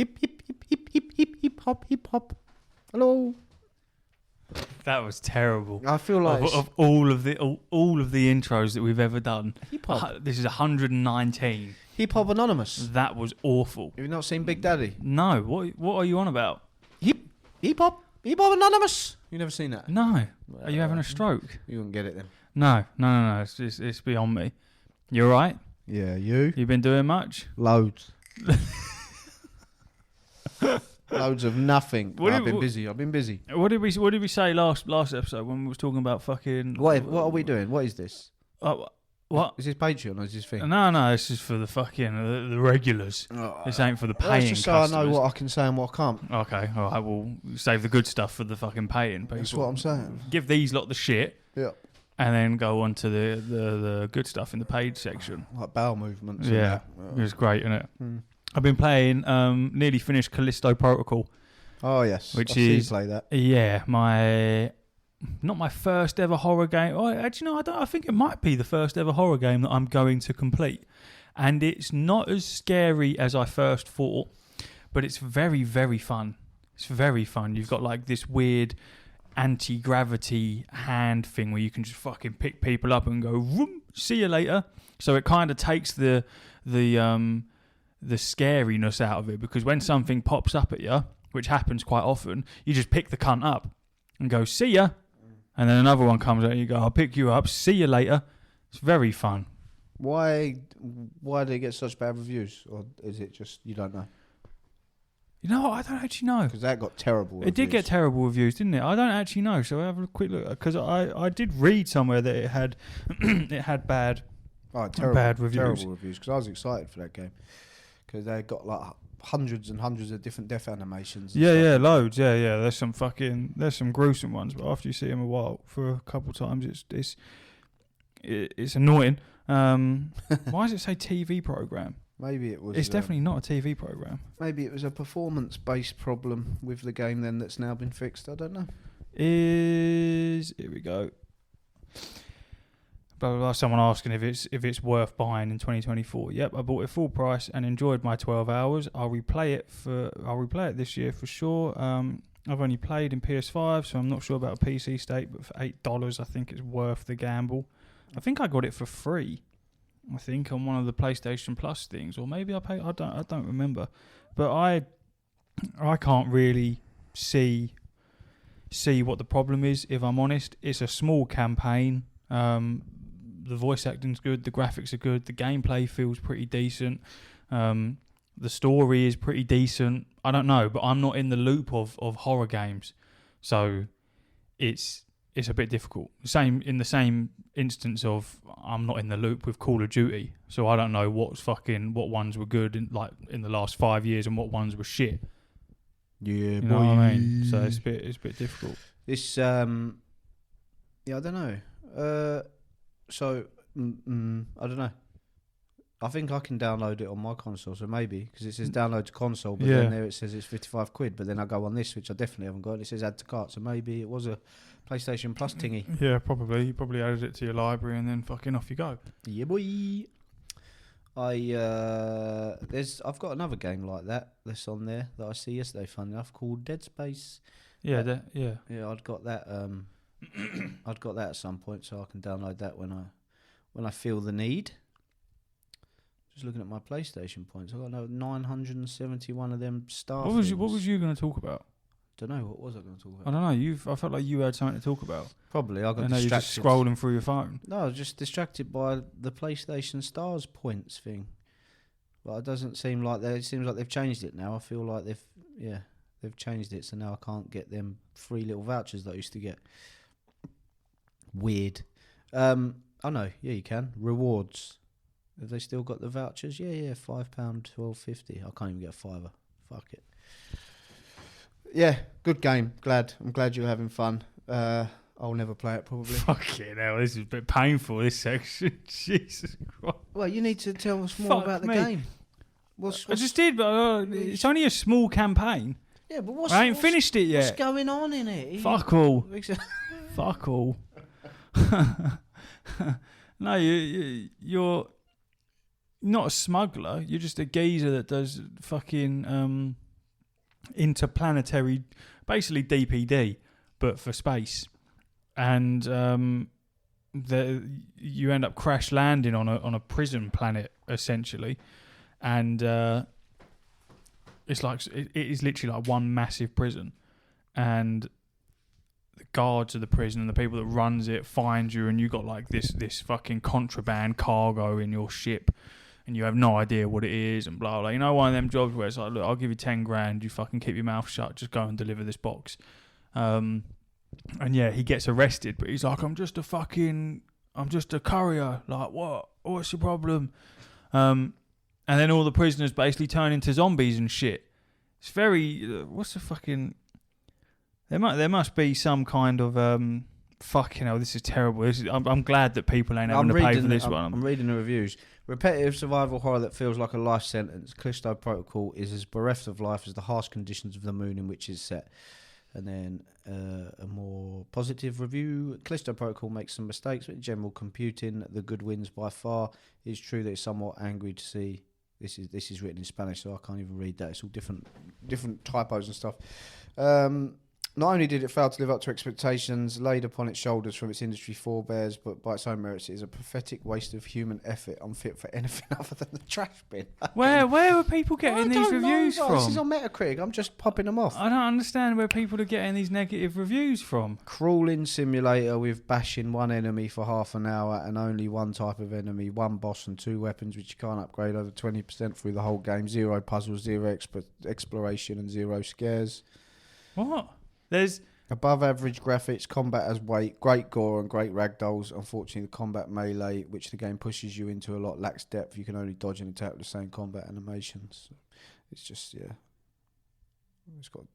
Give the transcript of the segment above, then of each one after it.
Hip, hip, hip, hip, hip, hip, hip, hop, hip, hop. Hello. That was terrible. I feel like of all of the intros that we've ever done. hip hop. This is 119. Hip Hop Anonymous. That was awful. Have you not seen Big Daddy? No, what are you on about? Hip Hop Anonymous. You never seen that? No. Are you having a stroke? You wouldn't get it then. No. It's beyond me. You all right? Yeah, you? You been doing much? Loads. Loads of nothing. I've been busy. What did we say last episode when we was talking about fucking? What are we doing? What is this? What? Is this Patreon or is this thing? No, this is for the fucking the regulars. This ain't for the paying just so customers. I know what I can say and what I can't. Okay, all right, we'll save the good stuff for the fucking paying people. That's what I'm saying. Give these lot the shit. Yeah. And then go on to the good stuff in the paid section. Like bowel movements. Yeah, it was great, isn't it? I've been playing, nearly finished Callisto Protocol. Oh, yes. Which I've seen you is, play that. Yeah, not my first ever horror game. Oh, actually, no, I think it might be the first ever horror game that I'm going to complete. And it's not as scary as I first thought, but it's very, very fun. It's very fun. You've got like this weird anti-gravity hand thing where you can just fucking pick people up and go, vroom, see you later. So it kind of takes the scariness out of it, because when something pops up at you, which happens quite often, you just pick the cunt up and go, see ya. And then another one comes out and you go, I'll pick you up, see you later. It's very fun. Why do they get such bad reviews? Or is it just you don't know? You know what? I don't actually know. Because that got terrible reviews. It did get terrible reviews, didn't it? I don't actually know. So I have a quick look. Because I did read somewhere that it had bad reviews. Terrible reviews. Because I was excited for that game. Because they got like hundreds and hundreds of different death animations. Yeah, loads. Yeah. There's some gruesome ones, but after you see them for a couple of times, it's annoying. Why does it say TV program? Maybe it was. It's definitely not a TV program. Maybe it was a performance-based problem with the game then that's now been fixed. I don't know. Here we go. Blah, blah, blah. Someone asking if it's worth buying in 2024. Yep, I bought it full price and enjoyed my 12 hours. I'll replay it this year for sure. I've only played in PS5, so I'm not sure about a PC state, but for $8, I think it's worth the gamble. I think I got it for free. I think on one of the PlayStation Plus things, or maybe I paid. I don't remember, but I can't really see what the problem is. If I'm honest, it's a small campaign. The voice acting's good, the graphics are good, the gameplay feels pretty decent, the story is pretty decent. I don't know, but I'm not in the loop of horror games, so it's a bit difficult. In the same instance of I'm not in the loop with Call of Duty, so I don't know what ones were good in the last 5 years and what ones were shit. Yeah, you know what I mean? So it's a bit difficult. This I don't know. So I don't know. I think I can download it on my console, so maybe, because it says download to console, but then there it says it's £55. But then I go on this, which I definitely haven't got, and it says add to cart, so maybe it was a PlayStation Plus thingy. Yeah, probably. You probably added it to your library and then fucking off you go. Yeah, boy. I've got another game like that's on there that I see yesterday, funny enough, called Dead Space. Yeah, yeah. I'd got that. I'd got that at some point, so I can download that when I feel the need. Just looking at my PlayStation points, I got 971 of them star. What was you going to talk about? Don't know. What was I going to talk about? I don't know. I felt like you had something to talk about. Probably. I got distracted. You're just scrolling through your phone. No, I was just distracted by the PlayStation Stars points thing. But it doesn't seem like it seems like they've changed it now. I feel like they've changed it, so now I can't get them free little vouchers that I used to get. Weird. I know. Yeah, you can. Rewards. Have they still got the vouchers? Yeah. £5, $12.50. I can't even get a fiver. Fuck it. Yeah, good game. I'm glad you're having fun. I'll never play it probably. Fucking hell, this is a bit painful, this section. Jesus Christ. Well, you need to tell us more about the game. I just did, but it's only a small campaign. Yeah, but I ain't finished it yet. What's going on in it? Fuck all. Fuck all. No, you're not a smuggler. You're just a geezer that does fucking interplanetary, basically DPD, but for space, and you end up crash landing on a prison planet essentially, and it is literally like one massive prison, and the guards of the prison and the people that runs it find you, and you got like this fucking contraband cargo in your ship, and you have no idea what it is, and blah blah. You know, one of them jobs where it's like, look, I'll give you 10 grand, you fucking keep your mouth shut, just go and deliver this box. And yeah, he gets arrested, but he's like, I'm just a courier. Like, what? What's your problem? And then all the prisoners basically turn into zombies and shit. It's very what's the fucking? There must be some kind of fucking hell. This is terrible. I'm glad that people ain't having to pay for this one. I'm reading the reviews. Repetitive survival horror that feels like a life sentence. Callisto Protocol is as bereft of life as the harsh conditions of the moon in which it's set. And then a more positive review. Callisto Protocol makes some mistakes, but in general computing, the good wins by far. It's true that it's somewhat angry to see. This is written in Spanish, so I can't even read that. It's all different typos and stuff. Not only did it fail to live up to expectations laid upon its shoulders from its industry forebears, but by its own merits, it is a pathetic waste of human effort, unfit for anything other than the trash bin. Where are people getting these reviews from? This is on Metacritic. I'm just popping them off. I don't understand where people are getting these negative reviews from. Crawling simulator with bashing one enemy for half an hour and only one type of enemy, one boss and 2 weapons which you can't upgrade over 20% through the whole game. 0 puzzles, 0 exploration and 0 scares. What? There's above average graphics, combat as weight, great gore and great ragdolls. Unfortunately, the combat melee, which the game pushes you into a lot, lacks depth. You can only dodge and attack with the same combat animations. So it's just, yeah. It's got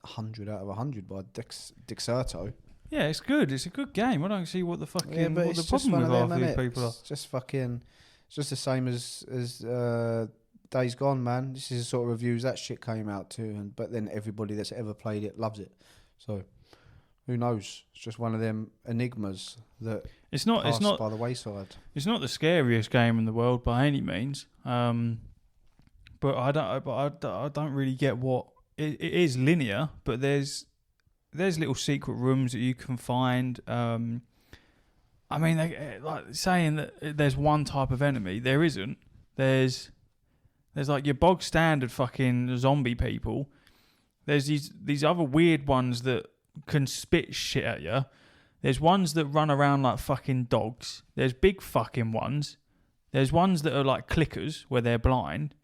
100 out of 100 by Dexerto. Yeah, it's good. It's a good game. I don't see what the fucking what the problem with half these people are. It's just the same as Days Gone, man. This is the sort of reviews that shit came out to, but then everybody that's ever played it loves it. So who knows? It's just one of them enigmas that it's not by the wayside. It's not the scariest game in the world by any means. But I don't really get what it is linear, but there's little secret rooms that you can find. I mean, like saying that there's one type of enemy, there isn't. There's like your bog standard fucking zombie people. There's these other weird ones that can spit shit at you. There's ones that run around like fucking dogs. There's big fucking ones. There's ones that are like clickers where they're blind.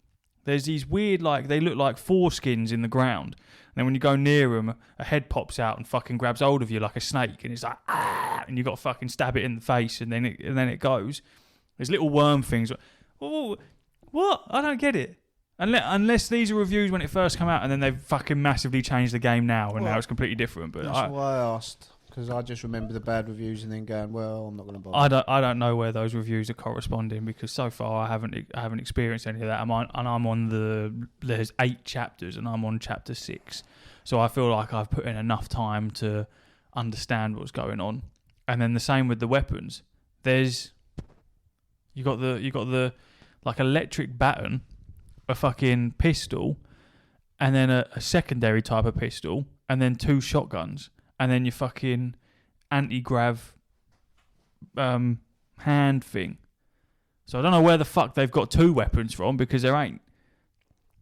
There's these weird, like, they look like foreskins in the ground. And then when you go near them, a head pops out and fucking grabs hold of you like a snake. And it's like, ah! And you got to fucking stab it in the face and then it goes. There's little worm things. What? I don't get it. Unless these are reviews when it first came out and then they've fucking massively changed the game now and now it's completely different. But that's why I asked, because I just remember the bad reviews and then going, well, I'm not going to bother. I don't know where those reviews are corresponding because so far I haven't experienced any of that. I'm on there's 8 chapters and I'm on chapter 6, so I feel like I've put in enough time to understand what's going on. And then the same with the weapons. You got the like electric baton, a fucking pistol, and then a secondary type of pistol, and then 2 shotguns, and then your fucking anti-grav hand thing. So I don't know where the fuck they've got 2 weapons from because there ain't.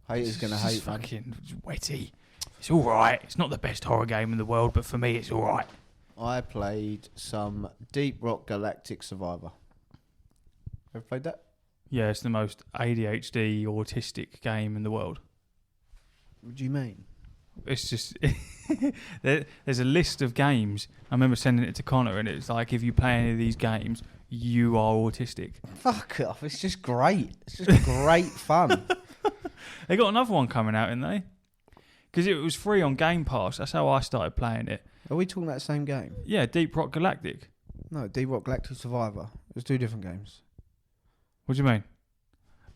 Haters gonna hate. Fucking wetty. It's all right. It's not the best horror game in the world, but for me, it's all right. I played some Deep Rock Galactic Survivor. Ever played that? Yeah, it's the most ADHD autistic game in the world. What do you mean? It's just there's a list of games. I remember sending it to Connor, and it's like if you play any of these games, you are autistic. Fuck off! It's just great. It's just great fun. They got another one coming out, didn't they? Because it was free on Game Pass. That's how I started playing it. Are we talking about the same game? Yeah, Deep Rock Galactic. No, Deep Rock Galactic Survivor. There's 2 different games. What do you mean?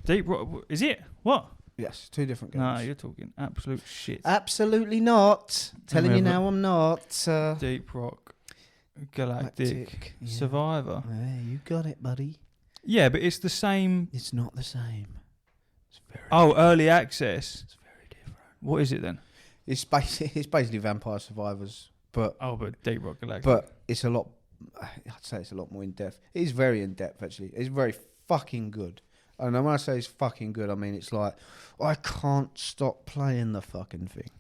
Deep Rock... Is it? What? Yes, 2 different games. No, you're talking absolute shit. Absolutely not. Telling you now I'm not. Deep Rock Galactic Survivor. Yeah, you got it, buddy. Yeah, but it's the same... It's not the same. It's very different. Early access. It's very different. What is it then? It's basically Vampire Survivors, but Deep Rock Galactic. But it's a lot. I'd say it's a lot more in depth. It is very in depth, actually. It's very fucking good. And when I say it's fucking good, I mean it's like I can't stop playing the fucking thing.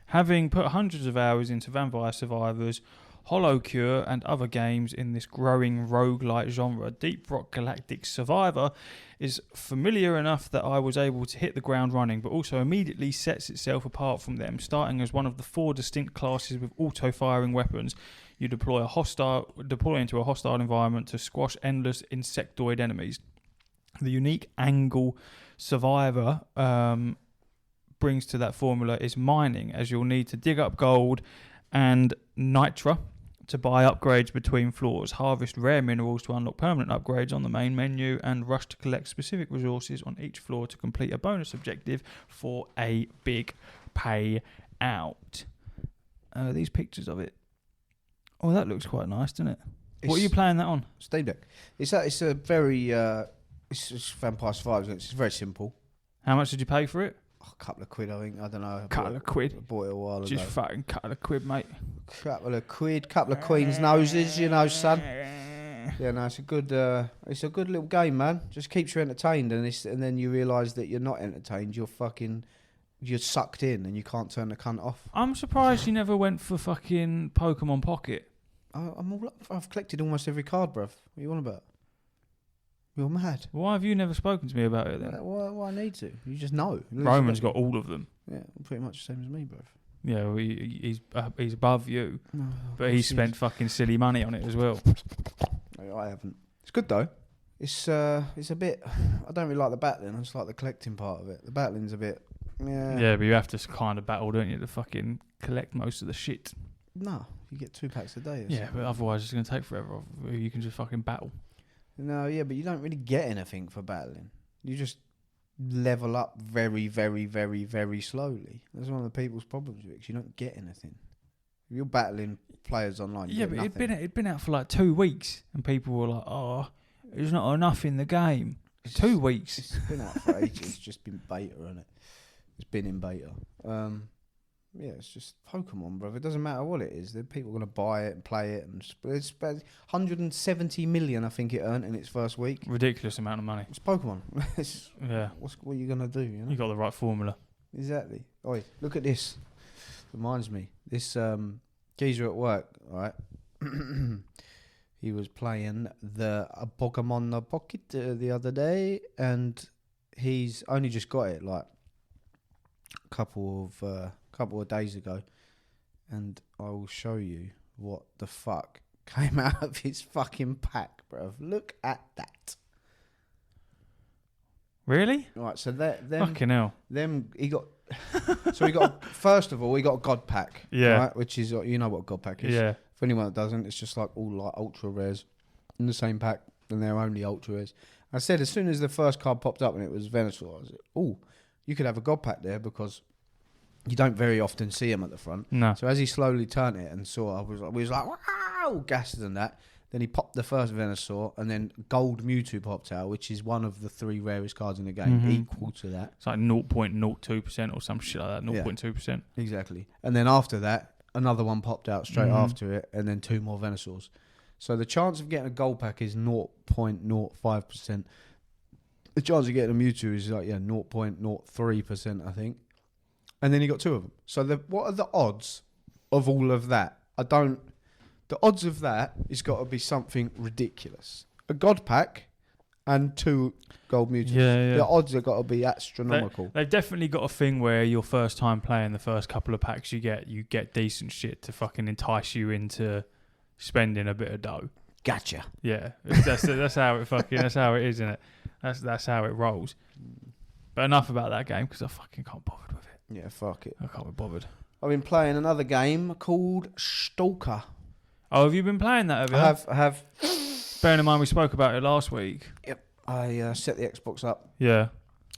Having put hundreds of hours into Vampire Survivors, S.T.A.L.K.E.R, and other games in this growing roguelite genre, Deep Rock Galactic Survivor is familiar enough that I was able to hit the ground running, but also immediately sets itself apart from them, starting as one of the 4 distinct classes with auto-firing weapons. You deploy into a hostile environment to squash endless insectoid enemies. The unique angle Survivor brings to that formula is mining, as you'll need to dig up gold and nitra to buy upgrades between floors, harvest rare minerals to unlock permanent upgrades on the main menu, and rush to collect specific resources on each floor to complete a bonus objective for a big payout. These pictures of it. Oh, that looks quite nice, doesn't it? What are you playing that on? Steam Deck. It's a very it's just Vampire Survivors. It's very simple. How much did you pay for it? A couple of quid, I think. I don't know. Couple of quid. I bought it a while ago. Just fucking couple of quid, mate. Couple of quid, couple of Queen's noses, you know, son. Yeah, no, it's a good little game, man. Just keeps you entertained, and then you realise that you're not entertained. You're sucked in, and you can't turn the cunt off. I'm surprised you never went for fucking Pokemon Pocket. I've collected almost every card, bruv. What are you on about? You're mad. Why have you never spoken to me about it then? Why I need to? You just know. Roman's got all of them. Yeah, pretty much the same as me, bruv. Yeah, well, he's above you, No, but he spent fucking silly money on it as well. No, I haven't. It's good though. It's a bit. I don't really like the battling. I just like the collecting part of it. The battling's a bit. Yeah. Yeah, but you have to kind of battle, don't you, to fucking collect most of the shit. No, you get 2 packs a day. Yeah, but otherwise it's going to take forever. You can just fucking battle. No, yeah, but you don't really get anything for battling. You just level up very, very, very, very slowly. That's one of the people's problems with it. 'Cause you don't get anything. If you're battling players online, you Yeah, get but nothing. it'd been out for like 2 weeks, and people were like, "Oh, there's not enough in the game." 2 weeks. It's been out for ages. It's just been beta, isn't it? It's been in beta. Yeah, it's just Pokemon, bro. It doesn't matter what it is. People are going to buy it and play it. And it's 170 million, I think it earned in its first week. Ridiculous amount of money. It's Pokemon. Yeah. What are you going to do, you know? You got the right formula. Exactly. Oi, look at this. Reminds me. This geezer at work, right? He was playing the Pokemon Pocket the other day, and he's only just got it like a couple of days ago, and I will show you what the fuck came out of his fucking pack, bruv. Look at that. Really? Right, so them Fucking hell. he got. So he got first of all he got a God pack, Yeah. right, which is you know what a God pack is. Yeah. For anyone that doesn't, it's just like all like ultra rares in the same pack, and they're only ultra rares. I said as soon as the first card popped up and it was Venusaur, I was like, oh, you could have a God pack there because you don't very often see him at the front. No. So as he slowly turned it and saw, we was like, wow, gassed and that. Then he popped the first Venusaur, and then Gold Mewtwo popped out, which is one of the 3 rarest cards in the game, equal to that. It's like 0.02% or some shit like that, 0.2%. Exactly. And then after that, another one popped out straight after it, and then 2 more Venusaurs. So the chance of getting a gold pack is 0.05%. The chance of getting a Mewtwo is like 0.03%, I think. And then he got 2 of them. So what are the odds of all of that? The odds of that is got to be something ridiculous. A God pack and 2 gold Mewtwo's. Yeah. The odds have got to be astronomical. They've definitely got a thing where your first time playing, the first couple of packs you get decent shit to fucking entice you into spending a bit of dough. Gotcha. Yeah, that's how it that's how it is, isn't it? That's how it rolls. But enough about that game because I fucking can't bother with it. Yeah, fuck it. I can't be bothered. I've been playing another game called S.T.A.L.K.E.R. Oh, have you been playing that? I have. Bearing in mind we spoke about it last week. Yep. I set the Xbox up. Yeah.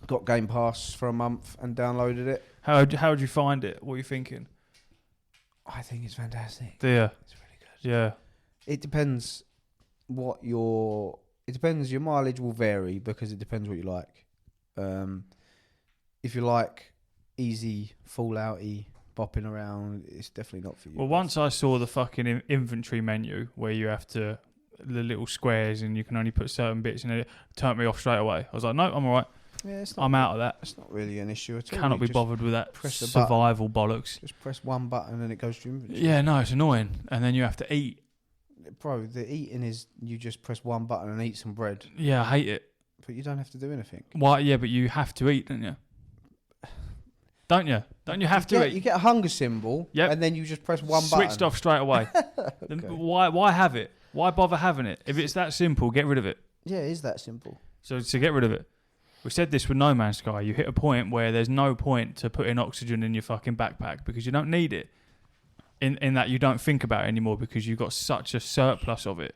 Got Game Pass for a month and downloaded it. How'd you find it? What are you thinking? I think it's fantastic. Yeah. It's really good. Yeah. It depends your mileage will vary because it depends what you like. If you like easy, fallouty, bopping around. It's definitely not for you. Well, once I saw the fucking inventory menu where you have to the little squares and you can only put certain bits in it, turned me off straight away. I was like, no, I'm all right. Yeah, I'm out of that. It's not really an issue at all. Cannot be bothered with that survival bollocks. Just press one button and it goes to inventory. Yeah, no, it's annoying. And then you have to eat. Bro, the eating is you just press one button and eat some bread. Yeah, I hate it. But you don't have to do anything. Why? Yeah, but you have to eat, don't you? Don't you? Don't you have to eat? You get a hunger symbol, and then you just press one button. Switched off straight away. Okay. Why have it? Why bother having it? If it's that simple, get rid of it. Yeah, it is that simple. So to get rid of it. We said this with No Man's Sky. You hit a point where there's no point to putting oxygen in your fucking backpack because you don't need it. In that you don't think about it anymore because you've got such a surplus of it.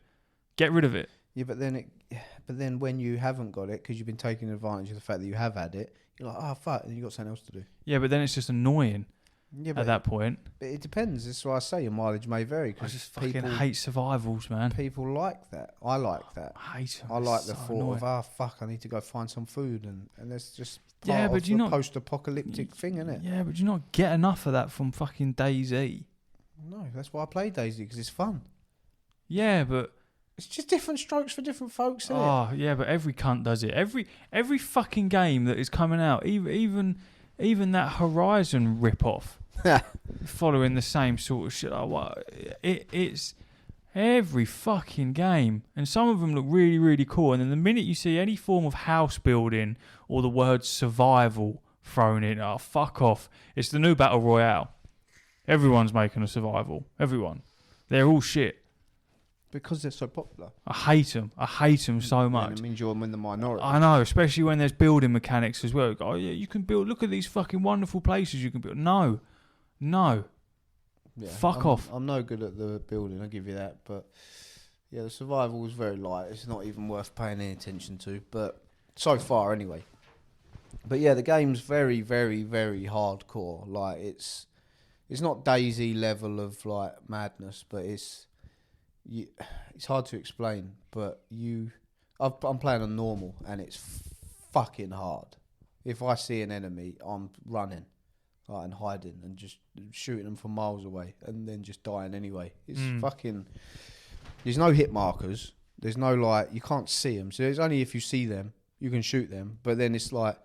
Get rid of it. Yeah, but then when you haven't got it because you've been taking advantage of the fact that you have had it, you're like, oh fuck, and you got something else to do. Yeah, but then it's just annoying. Yeah, at that point. But it depends. That's why I say your mileage may vary. I just fucking hate survivals, man. People like that. I like that. I hate them. I like the thought of, oh fuck, I need to go find some food, and that's just part of the post-apocalyptic thing, isn't it? Yeah, but do you not get enough of that from fucking DayZ? No, that's why I play DayZ, because it's fun. Yeah, but it's just different strokes for different folks, isn't it? Oh, yeah, but every cunt does it. Every fucking game that is coming out, even that Horizon rip-off, following the same sort of shit. It's every fucking game. And some of them look really, really cool. And then the minute you see any form of house building or the word survival thrown in, oh, fuck off. It's the new Battle Royale. Everyone's making a survival. Everyone. They're all shit. Because they're so popular. I hate them. I hate them so much. It means you're in the minority. I know, especially when there's building mechanics as well. Oh, yeah, you can build. Look at these fucking wonderful places you can build. No. Yeah, Fuck off. I'm no good at the building, I'll give you that. But, yeah, the survival is very light. It's not even worth paying any attention to. But, so far, anyway. But, yeah, the game's very, very, very hardcore. Like, it's not DayZ level of, like, madness, but it's hard to explain, but I'm playing on normal and it's fucking hard. If I see an enemy, I'm running, like, and hiding and just shooting them from miles away and then just dying anyway. It's fucking. There's no hit markers. There's no, like, you can't see them. So it's only if you see them you can shoot them. But then it's like,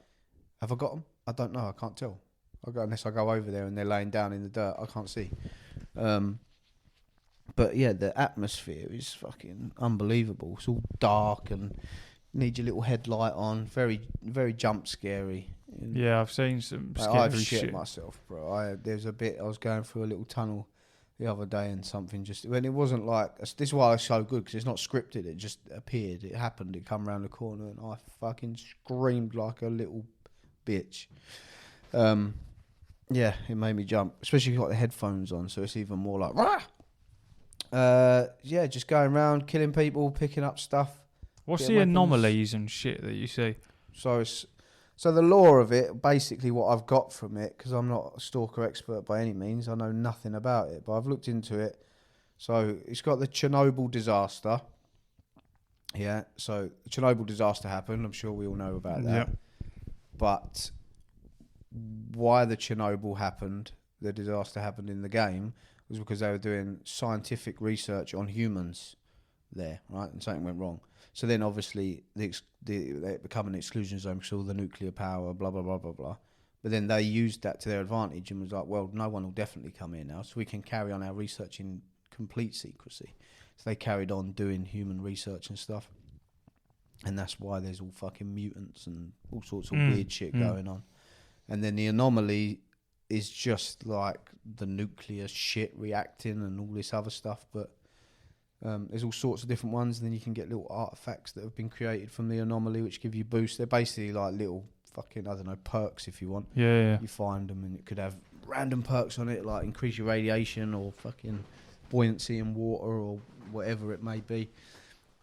have I got them? I don't know. I can't tell. Unless I go over there and they're laying down in the dirt, I can't see. But yeah, the atmosphere is fucking unbelievable. It's all dark and need your little headlight on. Very, very jump scary. Yeah, I've seen some scary I've shit. shit myself, bro. There's a bit, I was going through a little tunnel the other day and something just, when it wasn't like, this is why it's so good, because it's not scripted. It just appeared. It happened. It come around the corner and I fucking screamed like a little bitch. Yeah, it made me jump, especially if you got the headphones on, so it's even more like, rah! Yeah, just going around, killing people, picking up stuff. What's the anomalies and shit that you see? So the lore of it, basically what I've got from it, because I'm not a stalker expert by any means, I know nothing about it, but I've looked into it. So it's got the Chernobyl disaster. Yeah, so the Chernobyl disaster happened. I'm sure we all know about that. Yep. But why the Chernobyl happened, the disaster happened in the game, was because they were doing scientific research on humans there, right? And something went wrong. So then obviously they become an exclusion zone because all the nuclear power, blah, blah, blah, blah, blah. But then they used that to their advantage and was like, well, no one will definitely come here now, so we can carry on our research in complete secrecy. So they carried on doing human research and stuff. And that's why there's all fucking mutants and all sorts of weird shit going on. And then the anomaly is just like the nuclear shit reacting and all this other stuff, but there's all sorts of different ones, and then you can get little artifacts that have been created from the anomaly which give you boosts. They're basically like little fucking, I don't know, perks if you want. Yeah. You find them and it could have random perks on it, like increase your radiation or fucking buoyancy in water or whatever it may be.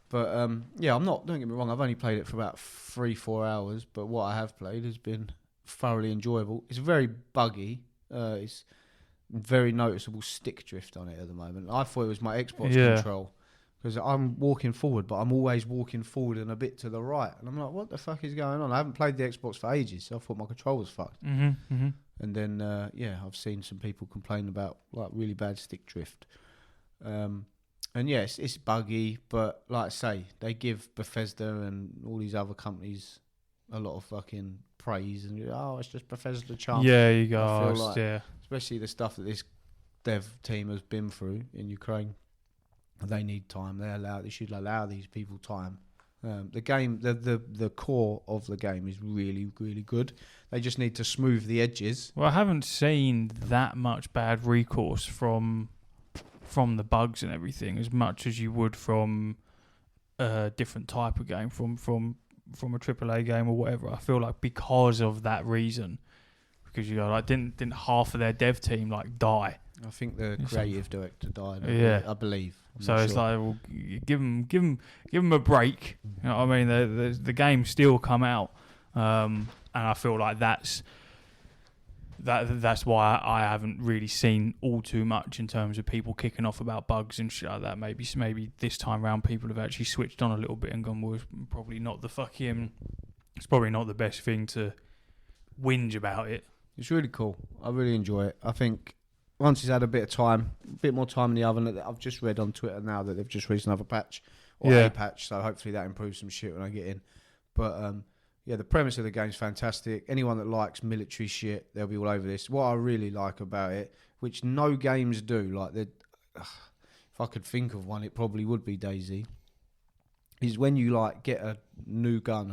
But yeah, don't get me wrong, I've only played it for about 3-4 hours, but what I have played has been thoroughly enjoyable. It's very buggy. It's very noticeable stick drift on it at the moment. I thought it was my Xbox control, because I'm walking forward, but I'm always walking forward and a bit to the right, and I'm like, what the fuck is going on? I haven't played the Xbox for ages, so I thought my control was fucked. And then I've seen some people complain about like really bad stick drift. And yes, it's buggy, but like I say, they give Bethesda and all these other companies a lot of fucking praise, and it's just Bethesda charm. Yeah, you go. I feel like, especially the stuff that this dev team has been through in Ukraine, they need time. They should allow these people time. The game, the core of the game is really, really good. They just need to smooth the edges. Well, I haven't seen that much bad recourse from the bugs and everything as much as you would from a different type of game, from a AAA game or whatever. I feel like because of that reason, because you go like didn't half of their dev team like die. I think the creative director died. I believe. So it's like, well, give them a break. You know what I mean? The game still come out, and I feel like that's why I haven't really seen all too much in terms of people kicking off about bugs and shit like that. Maybe this time round people have actually switched on a little bit and gone, well, it's probably not the best thing to whinge about it. It's really cool. I really enjoy it. I think once he's had a bit more time in the oven, I've just read on Twitter now that they've just released another patch, a patch, so hopefully that improves some shit when I get in. But the premise of the game is fantastic. Anyone that likes military shit, they'll be all over this. What I really like about it, which no games do, like if I could think of one, it probably would be DayZ, is when you like get a new gun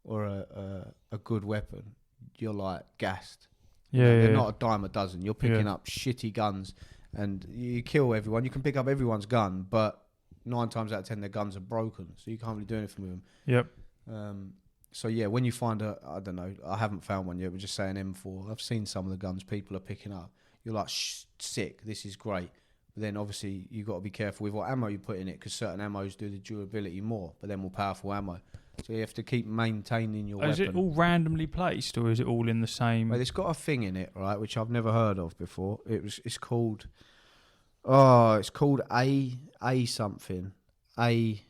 or a good weapon, you're like gassed. They're not a dime a dozen. You're picking up shitty guns, and you kill everyone. You can pick up everyone's gun, but 9 times out of 10 their guns are broken, so you can't really do anything with them. Yep. So when you find I don't know, I haven't found one yet, but just say an M4. I've seen some of the guns people are picking up. You're like, sick, this is great. But then obviously you've got to be careful with what ammo you put in it, because certain ammos do the durability more, but they're more powerful ammo. So you have to keep maintaining your weapon. Is it all randomly placed, or is it all in the same? Well, it's got a thing in it, right, which I've never heard of before. It's called A something, A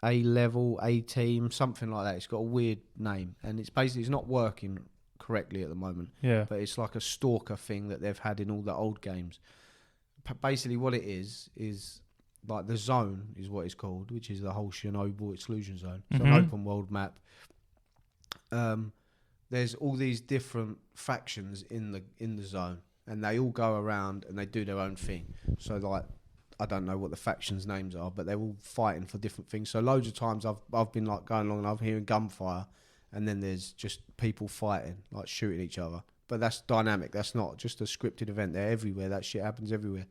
level, A team, something like that. It's got a weird name, and it's not working correctly at the moment. Yeah. But it's like a stalker thing that they've had in all the old games. Basically, what it is like the zone is what it's called, which is the whole Chernobyl exclusion zone. It's an open world map. There's all these different factions in the zone, and they all go around and they do their own thing. So like, I don't know what the factions' names are, but they're all fighting for different things. So loads of times I've been like going along and I'm hearing gunfire, and then there's just people fighting, like shooting each other. But that's dynamic. That's not just a scripted event. They're everywhere. That shit happens everywhere.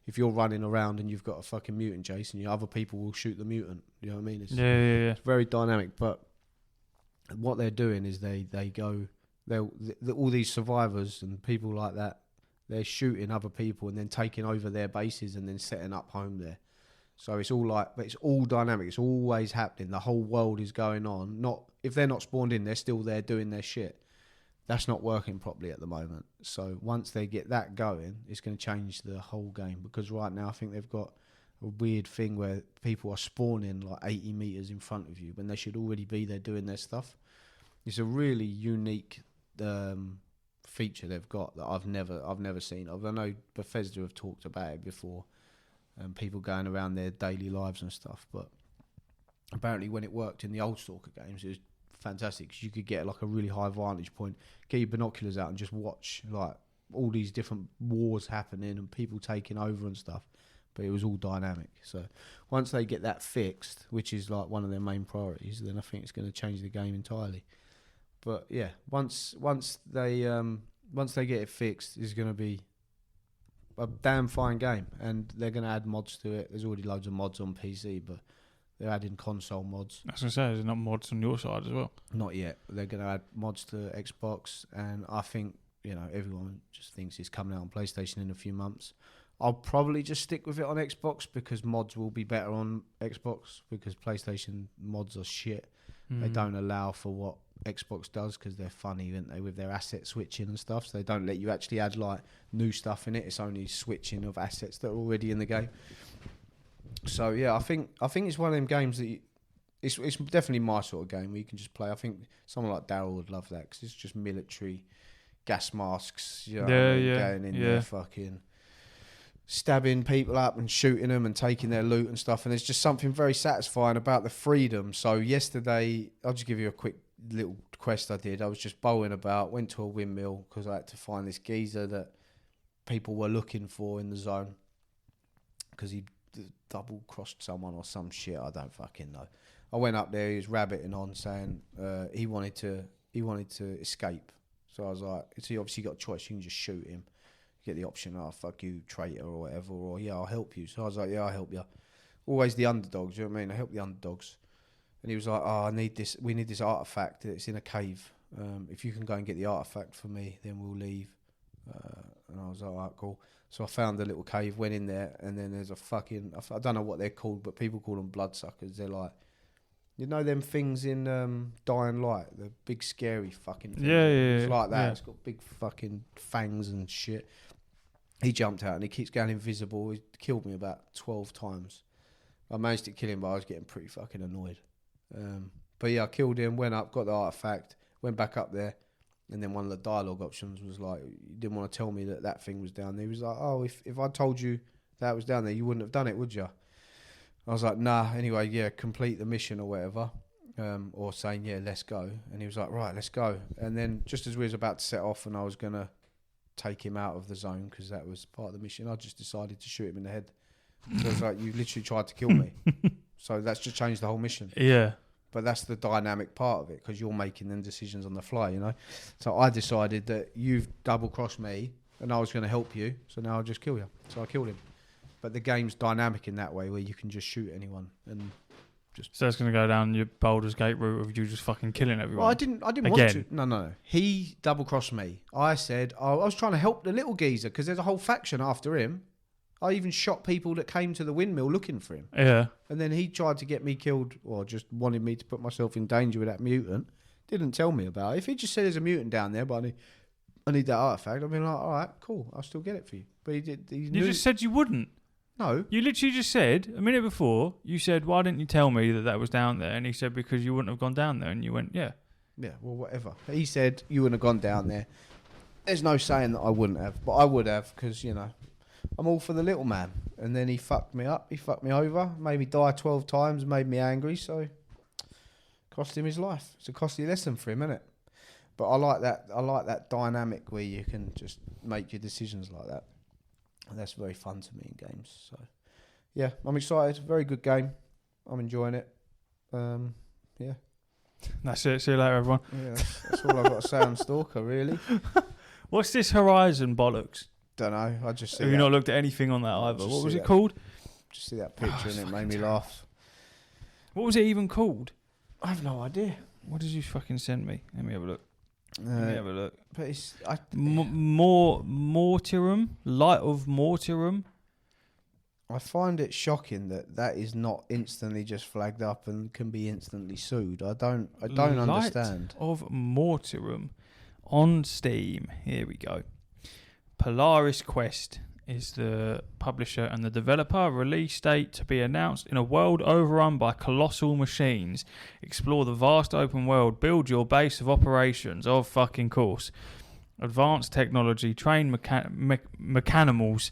If you're running around and you've got a fucking mutant chasing you, other people will shoot the mutant. You know what I mean? It's very dynamic. But what they're doing is all these survivors and people like that, they're shooting other people and then taking over their bases and then setting up home there. So it's all but it's all dynamic. It's always happening. The whole world is going on. If they're not spawned in, they're still there doing their shit. That's not working properly at the moment. So once they get that going, it's going to change the whole game, because right now I think they've got a weird thing where people are spawning like 80 meters in front of you when they should already be there doing their stuff. It's a really unique feature they've got that I've never seen. I know Bethesda have talked about it before, people going around their daily lives and stuff, but apparently when it worked in the old S.T.A.L.K.E.R games, it was fantastic, because you could get like a really high vantage point, get your binoculars out and just watch like all these different wars happening and people taking over and stuff. But it was all dynamic. So once they get that fixed, which is like one of their main priorities, then I think it's going to change the game entirely. But yeah, once they get it fixed, it's going to be a damn fine game, and they're going to add mods to it. There's already loads of mods on PC, but they're adding console mods. I was going to say, there's not mods on your side as well? Not yet. They're going to add mods to Xbox, and I think, everyone just thinks it's coming out on PlayStation in a few months. I'll probably just stick with it on Xbox, because mods will be better on Xbox, because PlayStation mods are shit. They don't allow for what Xbox does, because they're funny, aren't they, with their asset switching and stuff. So they don't let you actually add like new stuff in it. It's only switching of assets that are already in the game. So yeah, I think it's one of them games that it's definitely my sort of game where you can just play. I think someone like Daryl would love that, because it's just military. gas masks, you know, going in there fucking stabbing people up and shooting them and taking their loot and stuff. And there's just something very satisfying about the freedom. So yesterday, I'll just give you a quick little quest I did. I was just bowling about, went to a windmill because I had to find this geezer that people were looking for in the zone because he double crossed someone or some shit. I don't fucking know. I went up there. He was rabbiting on saying he wanted to escape. So I was like, so you obviously got a choice. You can just shoot him. You get the option, oh fuck you, traitor or whatever, or yeah, I'll help you. So I was like, yeah, I'll help you. Always the underdogs. You know what I mean? I help the underdogs. And he was like, oh, I need this. We need this artifact. It's in a cave. If you can go and get the artifact for me, then we'll leave. And I was like, all right, cool. So I found a little cave, went in there, and then there's a fucking, I don't know what they're called, but people call them bloodsuckers. They're like, you know them things in Dying Light, the big scary fucking things. Yeah. It's like that. Yeah. It's got big fucking fangs and shit. He jumped out and he keeps going invisible. He killed me about 12 times. I managed to kill him, but I was getting pretty fucking annoyed. But yeah, I killed him, went up, got the artifact, went back up there. And then one of the dialogue options was like, you didn't want to tell me that thing was down there. He was like, oh, if I told you that was down there, you wouldn't have done it, would you? I was like, nah. Anyway, yeah, complete the mission or whatever. Or saying, yeah, let's go. And he was like, right, let's go. And then just as we was about to set off and I was going to take him out of the zone because that was part of the mission, I just decided to shoot him in the head. So I was like, you literally tried to kill me. So that's just changed the whole mission. Yeah. But that's the dynamic part of it because you're making them decisions on the fly, you know. So I decided that you've double-crossed me and I was going to help you, so now I'll just kill you. So I killed him. But the game's dynamic in that way where you can just shoot anyone and just... So it's going to go down your Baldur's Gate route of you just fucking killing everyone? Well, I didn't want to. No. He double-crossed me. I said, I was trying to help the little geezer because there's a whole faction after him. I even shot people that came to the windmill looking for him. Yeah. And then he tried to get me killed or just wanted me to put myself in danger with that mutant. Didn't tell me about it. If he just said there's a mutant down there, but I need that artifact, I'd be like, all right, cool, I'll still get it for you. But he did. You just said you wouldn't. No. You literally just said, a minute before, you said, why didn't you tell me that was down there? And he said, because you wouldn't have gone down there. And you went, yeah. Yeah, well, whatever. He said you wouldn't have gone down there. There's no saying that I wouldn't have, but I would have because, you know, I'm all for the little man. And then he fucked me up. He fucked me over. Made me die 12 times. Made me angry. So, cost him his life. It's a costly lesson for him, isn't it? But I like that. I like that dynamic where you can just make your decisions like that. And that's very fun to me in games. So, yeah, I'm excited. Very good game. I'm enjoying it. Yeah. That's it. See you later, everyone. Yeah, that's all I've got to say on S.T.A.L.K.E.R, really. What's this Horizon bollocks? Don't know. I just see. Have you not looked at anything on that either? What was it called? Just see that picture and it made me laugh. What was it even called? I have no idea. What did you fucking send me? Let me have a look. Let me have a look. But it's Mortirum, Light of Mortirum. I find it shocking that is not instantly just flagged up and can be instantly sued. I don't understand. Light of Mortirum on Steam. Here we go. Polaris Quest is the publisher and the developer. Release date to be announced. In a world overrun by colossal machines, explore the vast open world. Build your base of operations. Of fucking course. Advanced technology. Train mechanimals.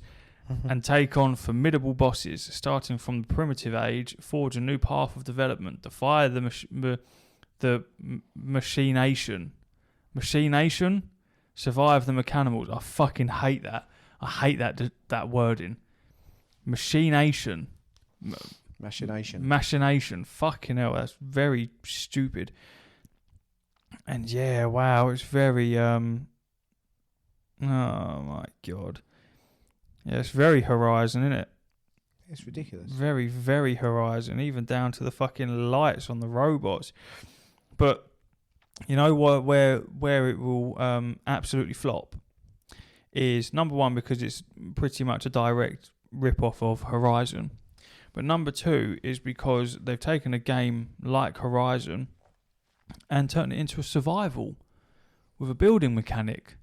And take on formidable bosses. Starting from the primitive age, forge a new path of development. Defy the machination. Machination? Survive the mechanimals. I fucking hate that. I hate that wording. Machination. Machination. Fucking hell, that's very stupid. And yeah, wow, it's very oh my god. Yeah, it's very Horizon, isn't it? It's ridiculous. Very, very Horizon, even down to the fucking lights on the robots. But you know what? Where it will absolutely flop is number one because it's pretty much a direct rip-off of Horizon. But number two is because they've taken a game like Horizon and turned it into a survival with a building mechanic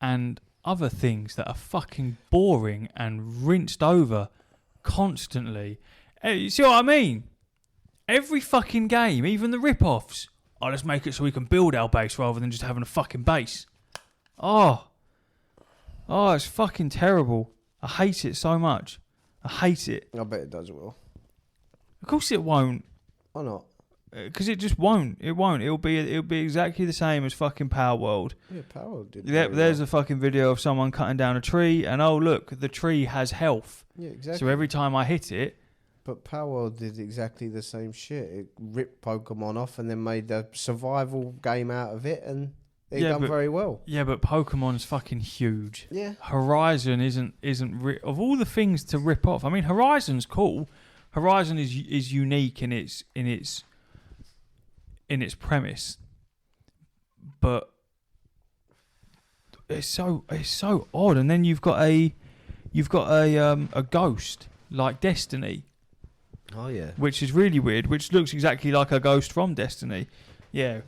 and other things that are fucking boring and rinsed over constantly. Hey, you see what I mean? Every fucking game, even the rip-offs. Oh, let's make it so we can build our base rather than just having a fucking base. Oh, it's fucking terrible. I hate it so much. I hate it. I bet it does well. Of course it won't. Why not? Because it just won't. It won't. It'll be exactly the same as fucking Power World. Yeah, Power World did. There's a fucking video of someone cutting down a tree, and oh look, the tree has health. Yeah, exactly. So every time I hit it. But Power World did exactly the same shit. It ripped Pokemon off and then made a survival game out of it, and it done very well. Yeah, but Pokemon's fucking huge. Yeah. Horizon isn't of all the things to rip off. I mean, Horizon's cool. Horizon is unique in its premise, but it's so odd. And then you've got a ghost like Destiny. Oh yeah. Which is really weird. Which looks exactly like a ghost from Destiny. Yeah,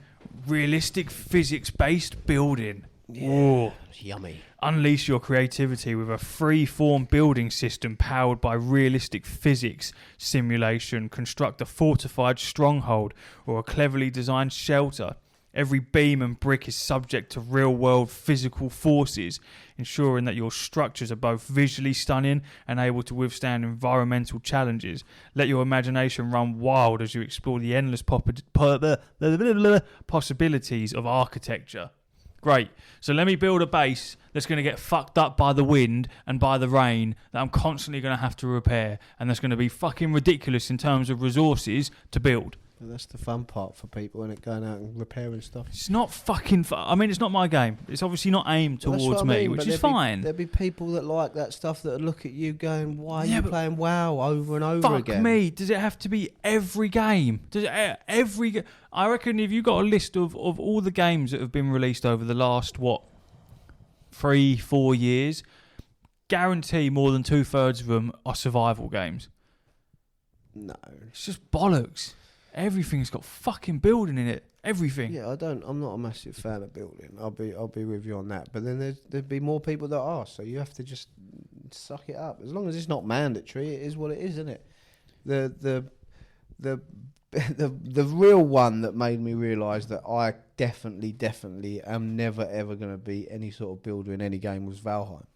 realistic physics-based building. Yeah. Whoa. Yummy. Unleash your creativity with a free-form building system powered by realistic physics simulation. Construct a fortified stronghold or a cleverly designed shelter. Every beam and brick is subject to real-world physical forces, ensuring that your structures are both visually stunning and able to withstand environmental challenges. Let your imagination run wild as you explore the endless possibilities of architecture. Great. So let me build a base that's going to get fucked up by the wind and by the rain that I'm constantly going to have to repair, and that's going to be fucking ridiculous in terms of resources to build. And that's the fun part for people, isn't it? Going out and repairing stuff. It's not fucking fun. I mean, it's not my game. It's obviously not aimed towards me, which is fine. There'll be people that like that stuff that look at you going, why are you playing WoW over and over again? Fuck me. Does it have to be every game? I reckon if you got a list of all the games that have been released over the last, 3-4 years, guarantee more than 2/3 of them are survival games. No. It's just bollocks. Everything's got fucking building in it. Everything. Yeah, I'm not a massive fan of building. I'll be with you on that. But then there'd be more people that are. So you have to just suck it up. As long as it's not mandatory, it is what it is, isn't it? The real one that made me realise that I definitely am never ever going to be any sort of builder in any game was Valheim.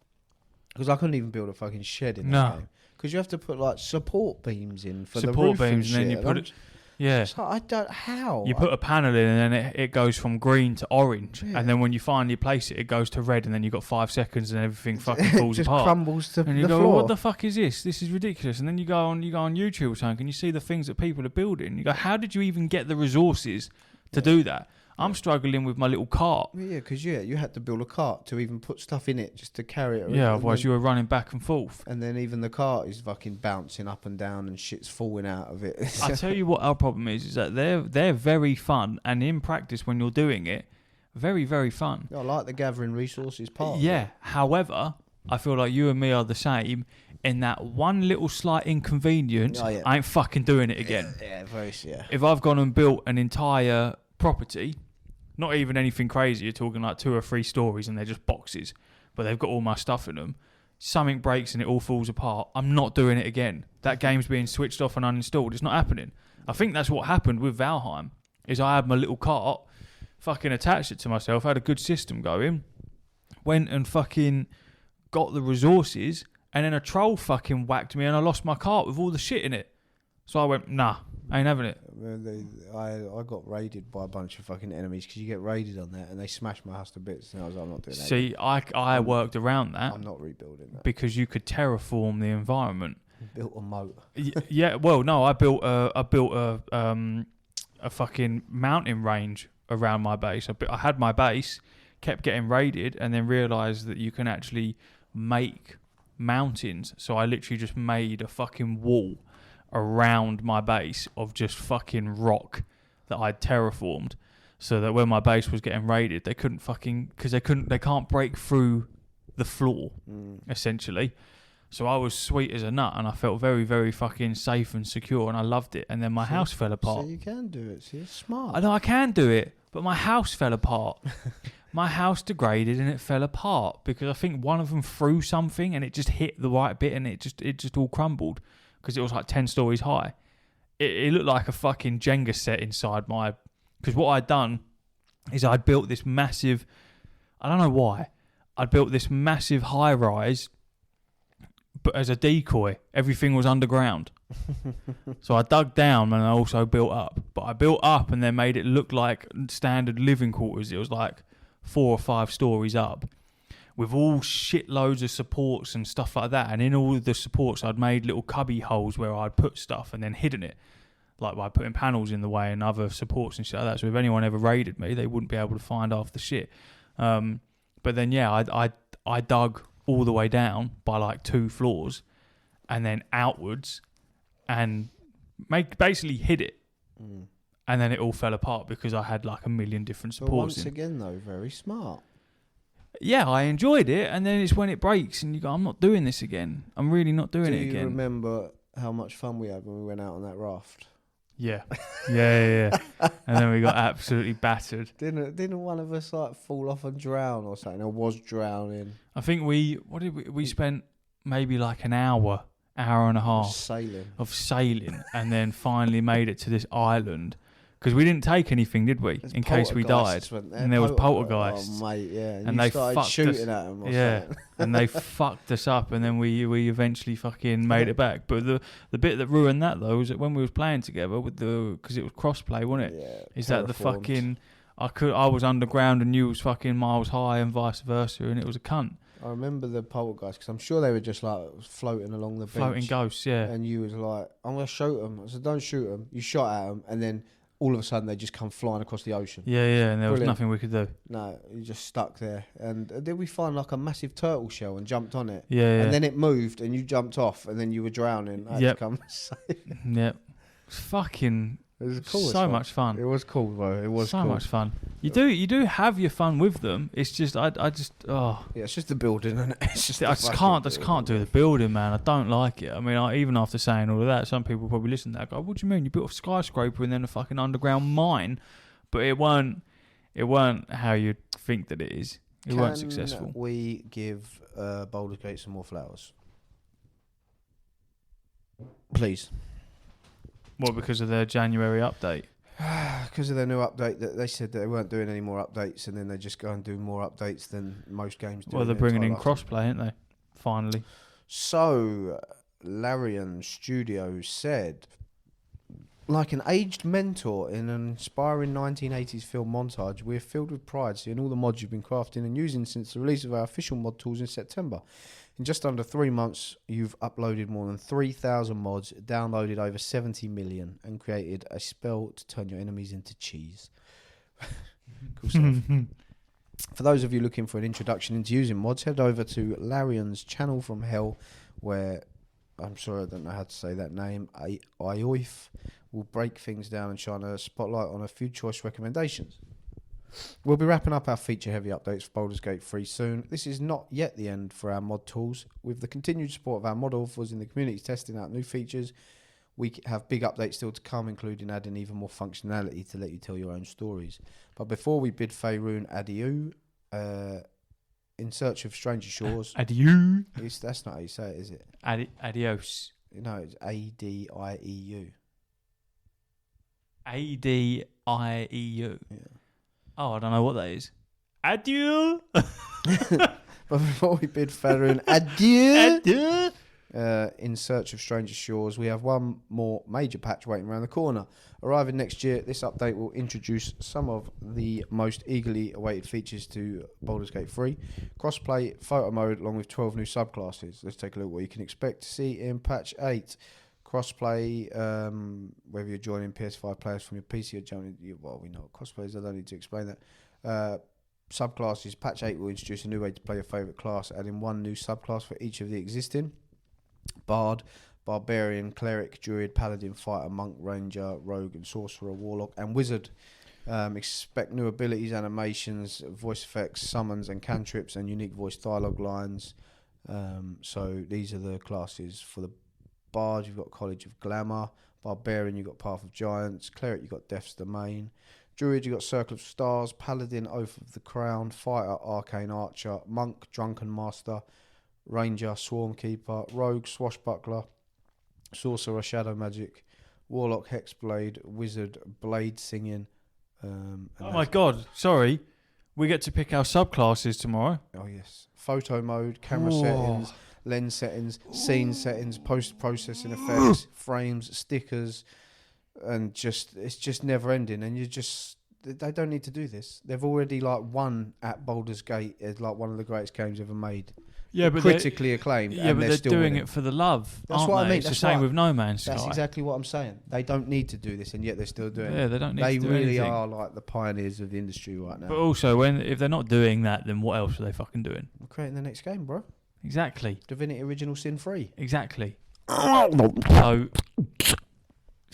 Because I couldn't even build a fucking shed in that game. Because you have to put like support beams in for the roof and shit. And then you put it. Yeah. So I don't how you put a panel in and then it goes from green to orange, and then when you finally place it, it goes to red, and then you've got 5 seconds and everything fucking falls just apart. Crumbles to and you the go, floor. what the fuck is this? This is ridiculous. And then you go on YouTube or something, and you see the things that people are building. You go, how did you even get the resources to do that? I'm struggling with my little cart. Yeah, because you had to build a cart to even put stuff in it just to carry it around. Yeah, otherwise you were running back and forth. And then even the cart is fucking bouncing up and down and shit's falling out of it. I tell you what our problem is that they're very fun, and in practice when you're doing it, very, very fun. I like the gathering resources part. Yeah, however, I feel like you and me are the same in that one little slight inconvenience, I ain't fucking doing it again. Yeah. If I've gone and built an entire property, not even anything crazy, you're talking like 2 or 3 stories and they're just boxes, but they've got all my stuff in them, something breaks and it all falls apart, I'm not doing it again. That game's being switched off and uninstalled. It's not happening. I think that's what happened with Valheim, is I had my little cart, fucking attached it to myself, had a good system going, went and fucking got the resources, and then a troll fucking whacked me and I lost my cart with all the shit in it. So I went, nah, I ain't having it. I got raided by a bunch of fucking enemies because you get raided on that and they smashed my house to bits, and I was like, I'm not doing that. See, I worked around that. I'm not rebuilding that. Because you could terraform the environment. Built a moat. Yeah, well, no, I built a fucking mountain range around my base. I had my base, kept getting raided, and then realised that you can actually make mountains. So I literally just made a fucking wall around my base of just fucking rock that I'd terraformed, so that when my base was getting raided, they couldn't fucking, because they can't break through the floor, essentially. So I was sweet as a nut, and I felt very, very fucking safe and secure, and I loved it. And then my house fell apart. So you can do it. See, it's smart. I know I can do it, but my house fell apart. My house degraded and it fell apart because I think one of them threw something and it just hit the right bit and it just all crumbled because it was like 10 stories high. It looked like a fucking Jenga set inside my... Because what I'd done is I'd built this massive... I don't know why. I'd built this massive high rise, but as a decoy, everything was underground. So I dug down and I also built up. But I built up and then made it look like standard living quarters. It was like 4 or 5 stories up, with all shitloads of supports and stuff like that. And in all of the supports, I'd made little cubby holes where I'd put stuff and then hidden it, like by putting panels in the way and other supports and shit like that. So if anyone ever raided me, they wouldn't be able to find half the shit. But then, yeah, I dug all the way down by like 2 floors and then outwards and basically hid it. And then it all fell apart because I had like a million different supports. But once again, though, very smart. Yeah, I enjoyed it, and then it's when it breaks and you go, I'm not doing this again. I'm really not doing it again. Do you remember how much fun we had when we went out on that raft? Yeah. Yeah. And then we got absolutely battered. Didn't one of us like fall off and drown or something, or was drowning? I think we spent maybe like an hour and a half sailing and then finally made it to this island. Because we didn't take anything, did we? In case we died. And there was poltergeists. Oh, mate, yeah. And they started shooting at them. Yeah. And they fucked us up, and then we eventually fucking made it back. But the bit that ruined that, though, was that when we was playing together because it was cross-play, wasn't it? Yeah. Is that the fucking... I was underground and you was fucking miles high and vice versa, and it was a cunt. I remember the poltergeists because I'm sure they were just like floating along the beach. Floating ghosts, yeah. And you was like, I'm going to shoot them. I said, don't shoot them. You shot at them, and then... all of a sudden, they just come flying across the ocean. Yeah, and there was nothing we could do. No, you just stuck there. And then we find like a massive turtle shell and jumped on it. Yeah. And then it moved and you jumped off and then you were drowning. I had to come save. Yep. Fucking... It was cool. So much fun. It was cool, bro. It was so cool. much fun. You do have your fun with them. It's just I just yeah, it's just the building, and I just can't do the building, man. I don't like it. I mean, even after saying all of that, some people probably listen to that go, "What do you mean you built a skyscraper and then a fucking underground mine?" But it weren't how you'd think that it is. It weren't successful. Can we give Baldur's Gate some more flowers, please? Well, because of their January update. Because of their new update, that they said that they weren't doing any more updates, and then they just go and do more updates than most games do. Well, they're bringing in crossplay, aren't they? Finally. So, Larian Studios said, like an aged mentor in an inspiring 1980s film montage, we're filled with pride seeing all the mods you've been crafting and using since the release of our official mod tools in September. In just under 3 months, you've uploaded more than 3,000 mods, downloaded over 70 million, and created a spell to turn your enemies into cheese. Cool stuff. For those of you looking for an introduction into using mods, head over to Larian's Channel from Hell, where, I'm sorry I don't know how to say that name, Ioif will break things down and shine a spotlight on a few choice recommendations. We'll be wrapping up our feature-heavy updates for Baldur's Gate 3 soon. This is not yet the end for our mod tools. With the continued support of our mod authors in the community testing out new features, we have big updates still to come, including adding even more functionality to let you tell your own stories. But before we bid Faerun adieu, in search of stranger shores... Adieu? That's not how you say it, is it? Adios. No, it's A-D-I-E-U. A-D-I-E-U? Yeah. Oh, I don't know what that is. Adieu. But before we bid Faerun adieu, in search of stranger shores, we have one more major patch waiting around the corner. Arriving next year, this update will introduce some of the most eagerly awaited features to Baldur's Gate 3. Crossplay photo mode along with 12 new subclasses. Let's take a look at what you can expect to see in patch 8. Crossplay, whether you're joining PS5 players from your PC or joining... Well, we know what crossplay is. I don't need to explain that. Subclasses. Patch 8 will introduce a new way to play your favourite class, adding one new subclass for each of the existing. Bard, Barbarian, Cleric, Druid, Paladin, Fighter, Monk, Ranger, Rogue and Sorcerer, Warlock and Wizard. Expect new abilities, animations, voice effects, summons and cantrips and unique voice dialogue lines. So these are the classes for the Bard. You've got College of Glamour. Barbarian, you've got Path of Giants. Cleric, you've got Death's Domain. Druid, you've got Circle of Stars. Paladin, Oath of the Crown. Fighter, Arcane Archer. Monk, Drunken Master. Ranger, Swarm Keeper. Rogue, Swashbuckler. Sorcerer, Shadow Magic. Warlock, Hexblade. Wizard, Blade Singing. Oh my god, sorry. We get to pick our subclasses tomorrow. Oh yes, photo mode, camera settings, lens settings, scene settings, post-processing effects, frames, stickers, and it's just never ending. And they don't need to do this. They've already won at Baldur's Gate as one of the greatest games ever made. Yeah, but critically acclaimed. Yeah, and but they're still doing winning. it for the love. That's what I mean. It's the same with No Man's Sky. That's exactly what I'm saying. They don't need to do this, and yet they're still doing it. Yeah, they don't need to do They really anything. are like the pioneers of the industry right now. But also, if they're not doing that, then what else are they fucking doing? We're creating the next game, bro. Exactly. Divinity Original Sin 3. Exactly. So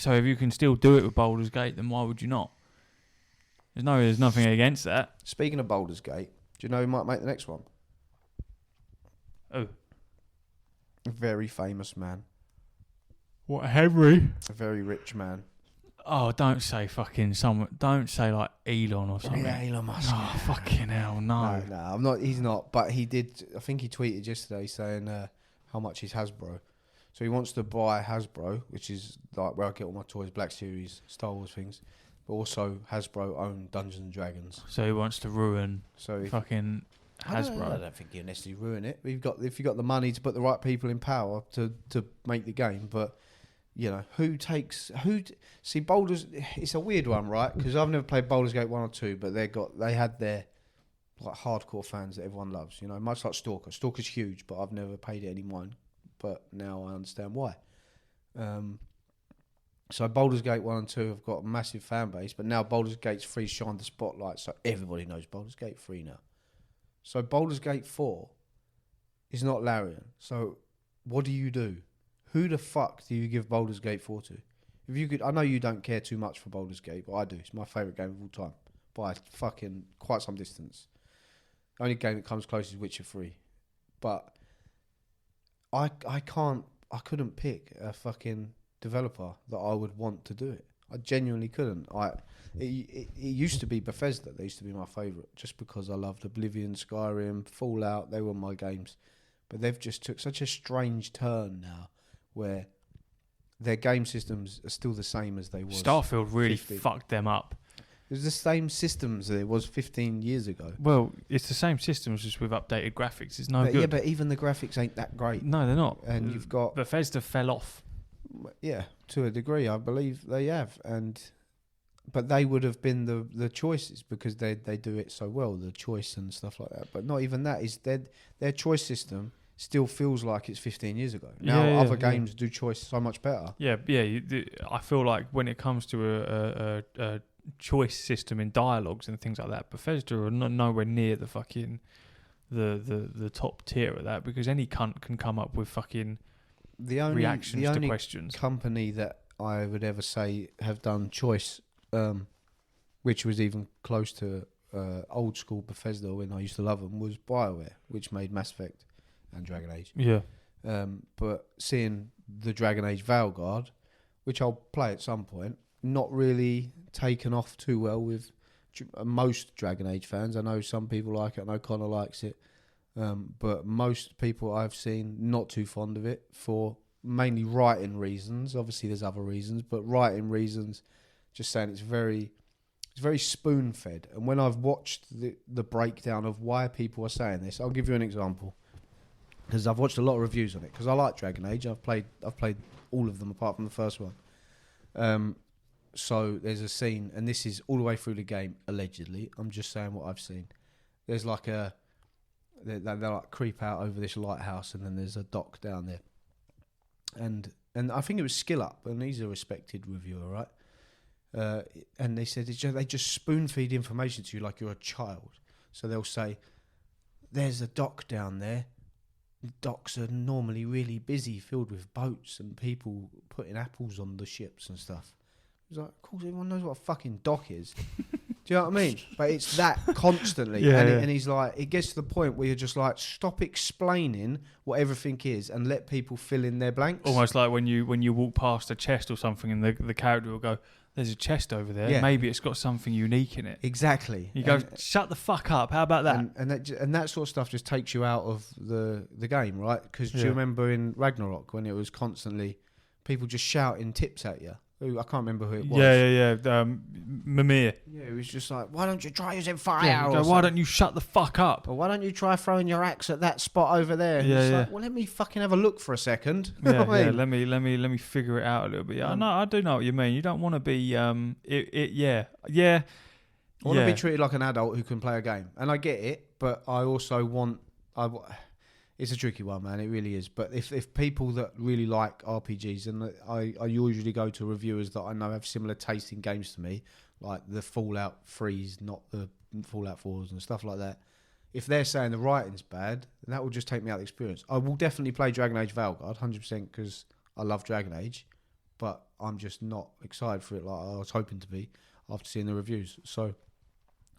if you can still do it with Baldur's Gate, then why would you not? There's nothing against that. Speaking of Baldur's Gate, do you know who might make the next one? Oh. A very famous man. What, Henry? A very rich man. Oh, don't say fucking someone. Don't say like Elon or something. Yeah, Elon Musk. Oh, fucking hell, no. No, I'm not. He's not. But he did. I think he tweeted yesterday saying how much is Hasbro. So he wants to buy Hasbro, which is like where I get all my toys, Black Series, Star Wars things. But also Hasbro own Dungeons and Dragons. So he wants to ruin fucking Hasbro. I don't think he'll necessarily ruin it. If you've got the money to put the right people in power to make the game, but you know see Baldur's. It's a weird one, right? Because I've never played Baldur's Gate 1 or 2, but they had their hardcore fans that everyone loves. You know, much like Stalker. Stalker's huge, but I've never paid it any mind. But now I understand why. So Baldur's Gate 1 and 2 have got a massive fan base, but now Baldur's Gate 3 shined the spotlight, so everybody knows Baldur's Gate 3 now. So Baldur's Gate 4 is not Larian. So what do you do? Who the fuck do you give Baldur's Gate 4 to? If you could, I know you don't care too much for Baldur's Gate, but I do. It's my favourite game of all time by fucking quite some distance. The only game that comes close is Witcher 3. But I couldn't pick a fucking developer that I would want to do it. I genuinely couldn't. It used to be Bethesda. They used to be my favourite just because I loved Oblivion, Skyrim, Fallout. They were my games. But they've just took such a strange turn now where their game systems are still the same as they were. Starfield really fucked them up. It was the same systems that it was 15 years ago. Well, it's the same systems just with updated graphics. It's good. Yeah, but even the graphics ain't that great. No, they're not. And you've got... Bethesda fell off. Yeah, to a degree, I believe they have. But they would have been the choices because they do it so well, the choice and stuff like that. But not even that. Is their choice system still feels like it's 15 years ago. Now other games do choice so much better. Yeah. I feel like when it comes to a choice system in dialogues and things like that, Bethesda are nowhere near the fucking the top tier of that, because any cunt can come up with fucking reactions to questions. Company that I would ever say have done choice, which was even close to old school Bethesda when I used to love them, was BioWare, which made Mass Effect and Dragon Age. Yeah. But seeing the Dragon Age Valguard, which I'll play at some point, not really taken off too well with most Dragon Age fans. I know some people like it. I know Connor likes it. But most people I've seen not too fond of it for mainly writing reasons. Obviously, there's other reasons, but writing reasons, just saying it's very spoon-fed. And when I've watched the breakdown of why people are saying this, I'll give you an example. Because I've watched a lot of reviews on it. Because I like Dragon Age. I've played all of them apart from the first one. So there's a scene, and this is all the way through the game, allegedly. I'm just saying what I've seen. There's like they like creep out over this lighthouse, and then there's a dock down there. And I think it was Skill Up, and he's a respected reviewer, right? And they said they just spoon feed information to you like you're a child. So they'll say, "There's a dock down there. The docks are normally really busy, filled with boats and people putting apples on the ships and stuff." He's like, "Of course, everyone knows what a fucking dock is." Do you know what I mean? But it's that constantly. And he's like, it gets to the point where you're just like, stop explaining what everything is and let people fill in their blanks. Almost like when you walk past a chest or something and the character will go, "There's a chest over there. Yeah. Maybe it's got something unique in it." Exactly. You go, "Shut the fuck up. How about that?" And that sort of stuff just takes you out of the game, right? Because do you remember in Ragnarok when it was constantly people just shouting tips at you? who I can't remember who it was. Yeah. Mimir. Yeah, it was just like, why don't you try using fire? Yeah, or why don't you shut the fuck up? Or why don't you try throwing your axe at that spot over there? And it's like, well, let me fucking have a lock for a second. Yeah, I mean? Let me figure it out a little bit. Yeah, I do know what you mean. You don't want to be yeah. I want to be treated like an adult who can play a game, and I get it, but I also want. It's a tricky one, man. It really is. But if people that really like RPGs, and I usually go to reviewers that I know have similar taste in games to me, like the Fallout 3s, not the Fallout 4s and stuff like that. If they're saying the writing's bad, then that will just take me out of the experience. I will definitely play Dragon Age Valguard, 100%, because I love Dragon Age, but I'm just not excited for it like I was hoping to be after seeing the reviews. So,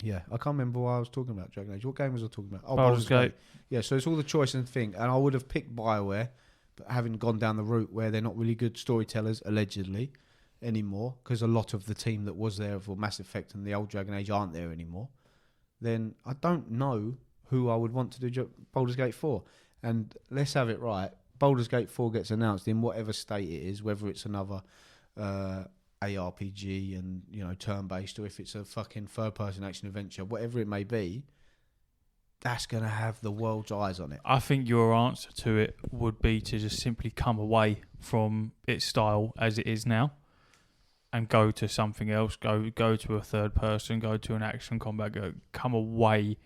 yeah, I can't remember why I was talking about Dragon Age. What game was I talking about? Oh, Baldur's Gate. Yeah, so it's all the choice and thing. And I would have picked BioWare, but having gone down the route where they're not really good storytellers, allegedly, anymore, because a lot of the team that was there for Mass Effect and the old Dragon Age aren't there anymore, then I don't know who I would want to do Baldur's Gate 4. And let's have it right. Baldur's Gate 4 gets announced in whatever state it is, whether it's another ARPG and, you know, turn-based, or if it's a fucking third-person action adventure, whatever it may be, that's going to have the world's eyes on it. I think your answer to it would be to just simply come away from its style as it is now and go to something else, go to a third person, go to an action combat, come away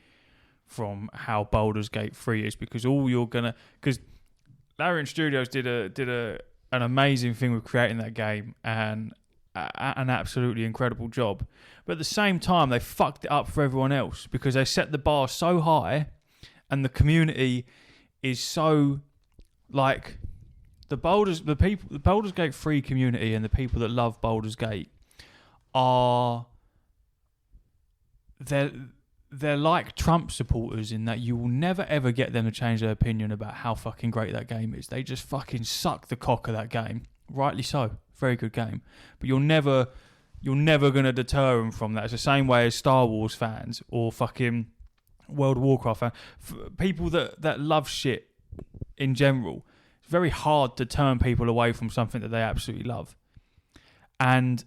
from how Baldur's Gate 3 is, because all you're going to... Because Larian Studios did an amazing thing with creating that game and an absolutely incredible job. But at the same time, they fucked it up for everyone else because they set the bar so high and the community is so, like, the Baldur's Gate 3 community and the people that love Baldur's Gate are... They're like Trump supporters in that you will never ever get them to change their opinion about how fucking great that game is. They just fucking suck the cock of that game. Rightly so. Very good game. But you're never going to deter them from that. It's the same way as Star Wars fans or fucking World of Warcraft fans. People that love shit in general. It's very hard to turn people away from something that they absolutely love. And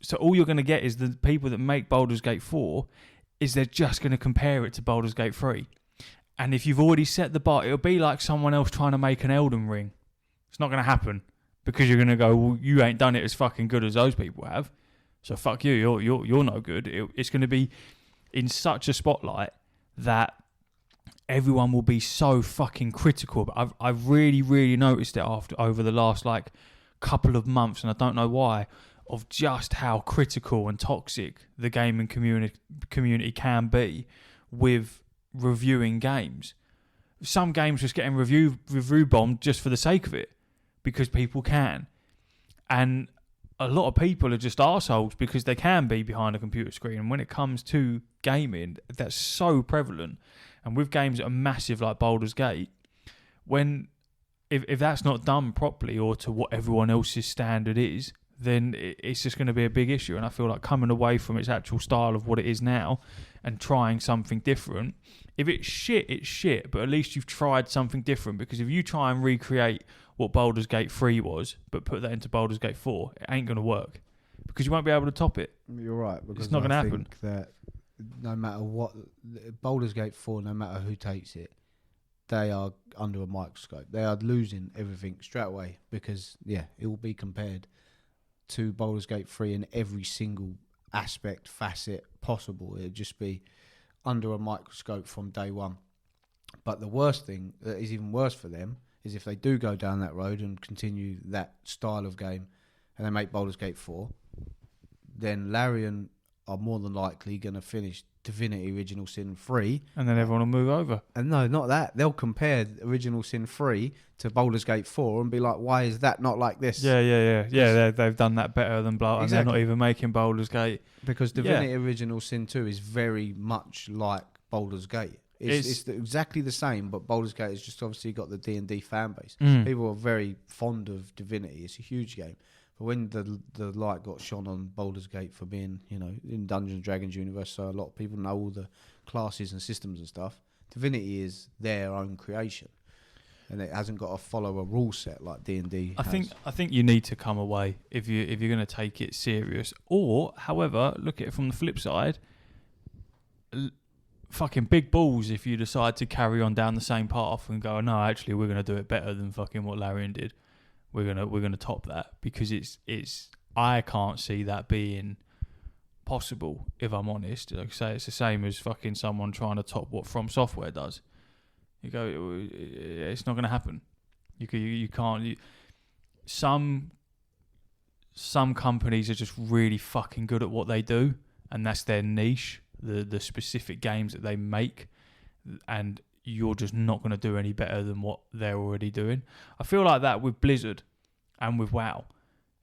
so all you're going to get is the people that make Baldur's Gate 4 is they're just going to compare it to Baldur's Gate 3. And if you've already set the bar, it'll be like someone else trying to make an Elden Ring. It's not going to happen because you're going to go, well, you ain't done it as fucking good as those people have. So fuck you, you're no good. It's going to be in such a spotlight that everyone will be so fucking critical. But I've really, really noticed it over the last like couple of months, and I don't know why, of just how critical and toxic the gaming community can be with reviewing games. Some games just getting review bombed just for the sake of it, because people can. And a lot of people are just arseholes because they can be behind a computer screen. And when it comes to gaming, that's so prevalent. And with games that are massive like Baldur's Gate, if that's not done properly or to what everyone else's standard is, then it's just going to be a big issue. And I feel like coming away from its actual style of what it is now and trying something different, if it's shit, it's shit, but at least you've tried something different. Because if you try and recreate what Baldur's Gate 3 was, but put that into Baldur's Gate 4, it ain't going to work. Because you won't be able to top it. You're right. Because it's not going to happen. I think that no matter what, Baldur's Gate 4, no matter who takes it, they are under a microscope. They are losing everything straight away because, yeah, it will be compared to Baldur's Gate 3 in every single aspect, facet possible. It'd just be under a microscope from day one. But the worst thing that is even worse for them is if they do go down that road and continue that style of game and they make Baldur's Gate 4, then Larian are more than likely going to finish Divinity Original Sin 3. And then everyone will move over. And no, not that. They'll compare Original Sin 3 to Baldur's Gate 4 and be like, why is that not like this? Yeah, they've done that better than Baldur. Exactly. And they're not even making Baldur's Gate. Because Divinity Original Sin 2 is very much like Baldur's Gate. It's exactly the same, but Baldur's Gate has just obviously got the D&D fan base. People are very fond of Divinity. It's a huge game. But when the light got shone on Baldur's Gate for being, you know, in Dungeons & Dragons universe, so a lot of people know all the classes and systems and stuff, Divinity is their own creation. and it hasn't got to follow a rule set like D&D. I think you need to come away if you're going to take it serious. Or, however, look at it from the flip side. Fucking big balls if you decide to carry on down the same path and go, no, actually we're going to do it better than fucking what Larian did. We're gonna top that, because it's I can't see that being possible, if I'm honest. Like I say, it's the same as fucking someone trying to top what From Software does. You go, it's not going to happen. You can't. Some companies are just really fucking good at what they do, and that's their niche, the specific games that they make, and you're just not going to do any better than what they're already doing. I feel like that with Blizzard and with WoW.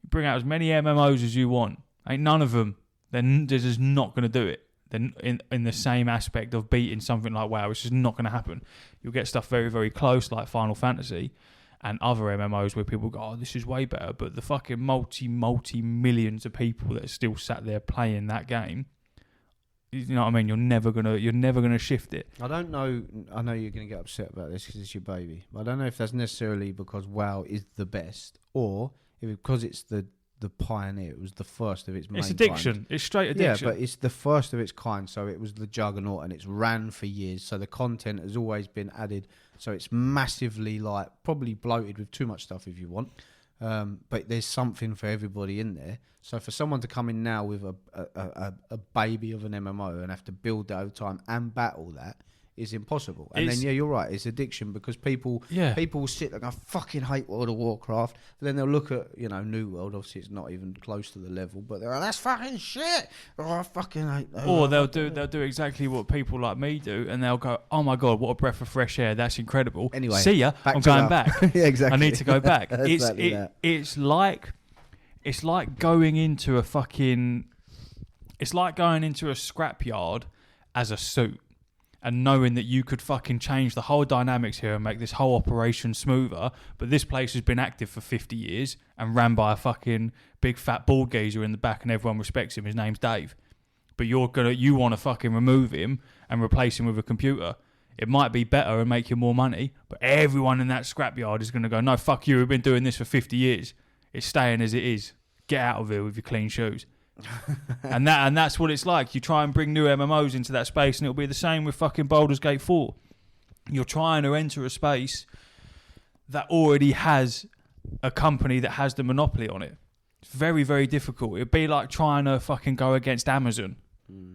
You bring out as many MMOs as you want. Ain't none of them. They're just not going to do it. Then in the same aspect of beating something like WoW, it's just not going to happen. You'll get stuff very, very close like Final Fantasy and other MMOs where people go, oh, this is way better. But the fucking multi-millions of people that are still sat there playing that game, you know what I mean? You're never gonna shift it. I don't know. I know you're going to get upset about this because it's your baby. But I don't know if that's necessarily because WoW is the best, or if because it's the pioneer. It was the first of its main. It's addiction. Kind. It's straight addiction. Yeah, but it's the first of its kind. So it was the juggernaut, and it's ran for years. So the content has always been added. So it's massively probably bloated with too much stuff if you want. But there's something for everybody in there. So for someone to come in now with a baby of an MMO and have to build that over time and battle that is impossible. And then you're right, it's addiction, because people will sit there and go, I fucking hate World of Warcraft. But then they'll look at, New World, obviously it's not even close to the level, but they're like, that's fucking shit. Oh, I fucking hate that. Or they'll do exactly what people like me do, and they'll go, oh my God, what a breath of fresh air, that's incredible. Anyway, see ya, I'm going back. Yeah, exactly. I need to go back. It's like going into a scrapyard as a suit, and knowing that you could fucking change the whole dynamics here and make this whole operation smoother, but this place has been active for 50 years and ran by a fucking big fat bald geezer in the back, and everyone respects him. His name's Dave. But you want to fucking remove him and replace him with a computer. It might be better and make you more money, but everyone in that scrapyard is going to go, no, fuck you, we've been doing this for 50 years. It's staying as it is. Get out of here with your clean shoes. and that's what it's like. You try and bring new MMOs into that space, and it'll be the same with fucking Baldur's Gate 4. You're trying to enter a space that already has a company that has the monopoly on it. It's very, very difficult. It'd be like trying to fucking go against Amazon.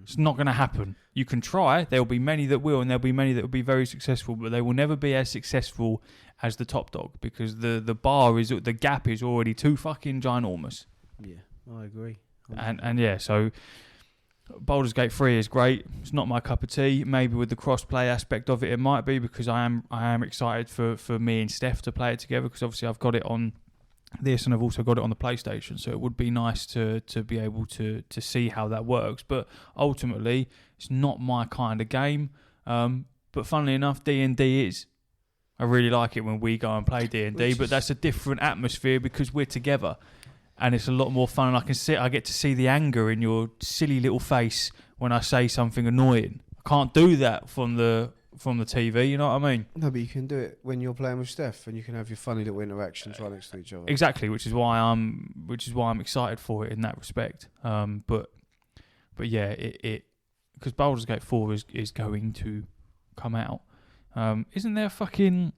It's not going to happen. You can try. There'll be many that will, and there'll be many that will be very successful, but they will never be as successful as the top dog, because the gap is already too fucking ginormous. Yeah, I agree. And yeah, so Baldur's Gate 3 is great. It's not my cup of tea. Maybe with the cross-play aspect of it might be, because I am excited for me and Steph to play it together, because obviously I've got it on this and I've also got it on the PlayStation, so it would be nice to be able to see how that works. But ultimately, it's not my kind of game. But funnily enough, D&D is. I really like it when we go and play D&D, but that's a different atmosphere because we're together. And it's a lot more fun, and I get to see the anger in your silly little face when I say something annoying. I can't do that from the TV, you know what I mean? No, but you can do it when you're playing with Steph, and you can have your funny little interactions right next to each other. Exactly, which is why I'm excited for it in that respect. But yeah, it because Baldur's Gate 4 is going to come out. Isn't there a fucking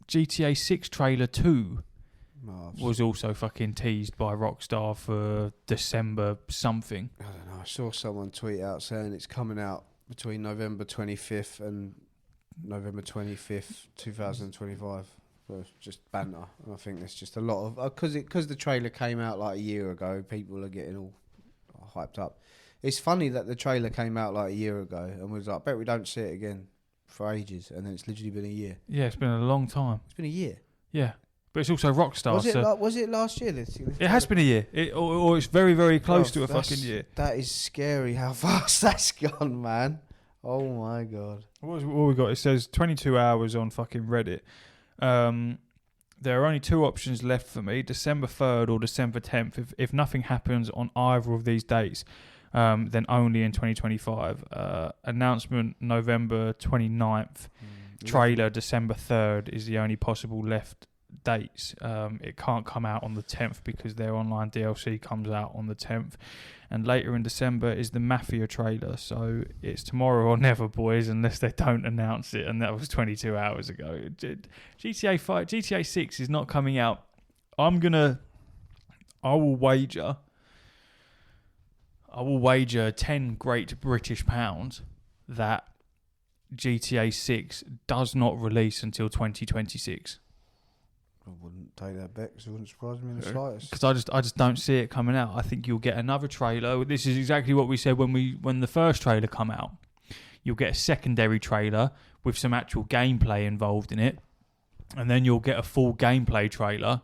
GTA 6 trailer 2? Was also fucking teased by Rockstar for December something. I don't know. I saw someone tweet out saying it's coming out between November 25th and November 25th, 2025. So just banter. And I think there's just a lot of because the trailer came out like a year ago. People are getting all hyped up. It's funny that the trailer came out like a year ago and was like, I bet we don't see it again for ages, and then it's literally been a year. Yeah, it's been a long time. It's been a year. Yeah. But it's also Rockstar. Was it last year? It has been a year. Or it's very, very close to a fucking year. That is scary how fast that's gone, man. Oh, my God. What we got? It says 22 hours on fucking Reddit. There are only two options left for me, December 3rd or December 10th. If nothing happens on either of these dates, then only in 2025. Announcement November 29th. trailer, December 3rd, is the only possible left dates. It can't come out on the 10th because their online DLC comes out on the 10th. And later in December is the Mafia trailer. So it's tomorrow or never, boys, unless they don't announce it. And that was 22 hours ago. GTA 6 is not coming out. I will wager 10 great British pounds that GTA 6 does not release until 2026. I wouldn't take that bet because it wouldn't surprise me in the slightest. Because I just don't see it coming out. I think you'll get another trailer. This is exactly what we said when the first trailer come out. You'll get a secondary trailer with some actual gameplay involved in it, and then you'll get a full gameplay trailer,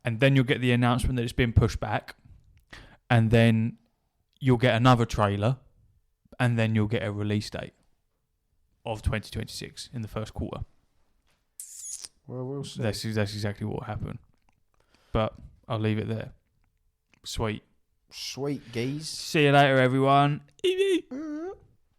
and then you'll get the announcement that it's been pushed back, and then you'll get another trailer, and then you'll get a release date of 2026 in the first quarter. Well, we'll see. That's exactly what happened. But I'll leave it there. Sweet Geese. See you later, everyone.